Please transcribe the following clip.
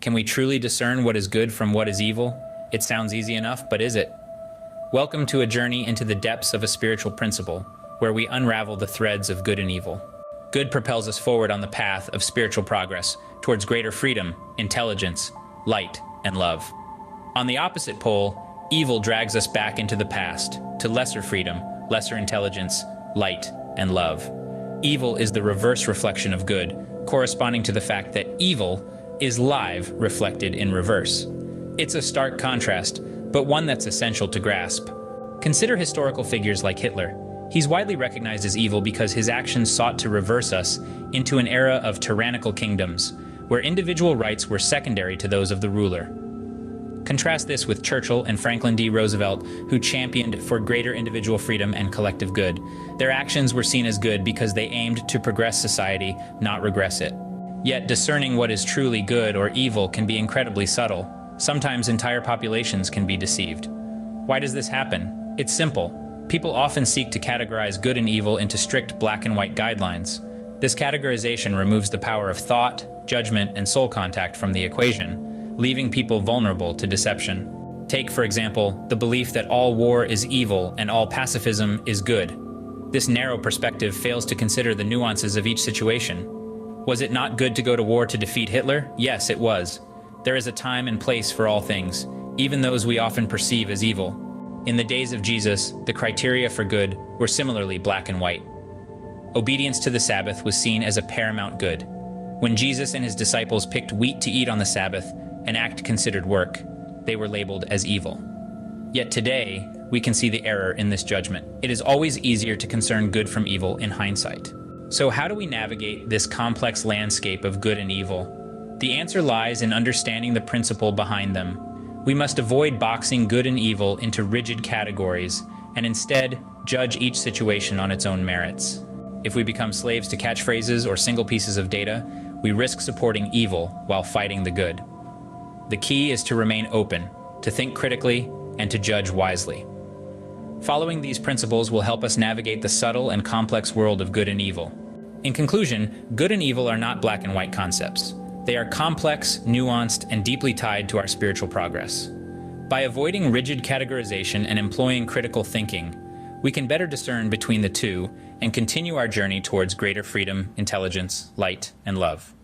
Can we truly discern what is good from what is evil? It sounds easy enough, but is it? Welcome to a journey into the depths of a spiritual principle, where we unravel the threads of good and evil. Good propels us forward on the path of spiritual progress, towards greater freedom, intelligence, light, and love. On the opposite pole, evil drags us back into the past, to lesser freedom, lesser intelligence, light, and love. Evil is the reverse reflection of good, corresponding to the fact that evil is live reflected in reverse. It's a stark contrast, but one that's essential to grasp. Consider historical figures like Hitler. He's widely recognized as evil because his actions sought to reverse us into an era of tyrannical kingdoms, where individual rights were secondary to those of the ruler. Contrast this with Churchill and Franklin D. Roosevelt, who championed for greater individual freedom and collective good. Their actions were seen as good because they aimed to progress society, not regress it. Yet discerning what is truly good or evil can be incredibly subtle. Sometimes entire populations can be deceived. Why does this happen? It's simple. People often seek to categorize good and evil into strict black and white guidelines. This categorization removes the power of thought, judgment, and soul contact from the equation, leaving people vulnerable to deception. Take, for example, the belief that all war is evil and all pacifism is good. This narrow perspective fails to consider the nuances of each situation. Was it not good to go to war to defeat Hitler? Yes, it was. There is a time and place for all things, even those we often perceive as evil. In the days of Jesus, the criteria for good were similarly black and white. Obedience to the Sabbath was seen as a paramount good. When Jesus and his disciples picked wheat to eat on the Sabbath, an act considered work, they were labeled as evil. Yet today, we can see the error in this judgment. It is always easier to discern good from evil in hindsight. So how do we navigate this complex landscape of good and evil? The answer lies in understanding the principle behind them. We must avoid boxing good and evil into rigid categories and instead judge each situation on its own merits. If we become slaves to catchphrases or single pieces of data, we risk supporting evil while fighting the good. The key is to remain open, to think critically, and to judge wisely. Following these principles will help us navigate the subtle and complex world of good and evil. In conclusion, good and evil are not black and white concepts. They are complex, nuanced, and deeply tied to our spiritual progress. By avoiding rigid categorization and employing critical thinking, we can better discern between the two and continue our journey towards greater freedom, intelligence, light, and love.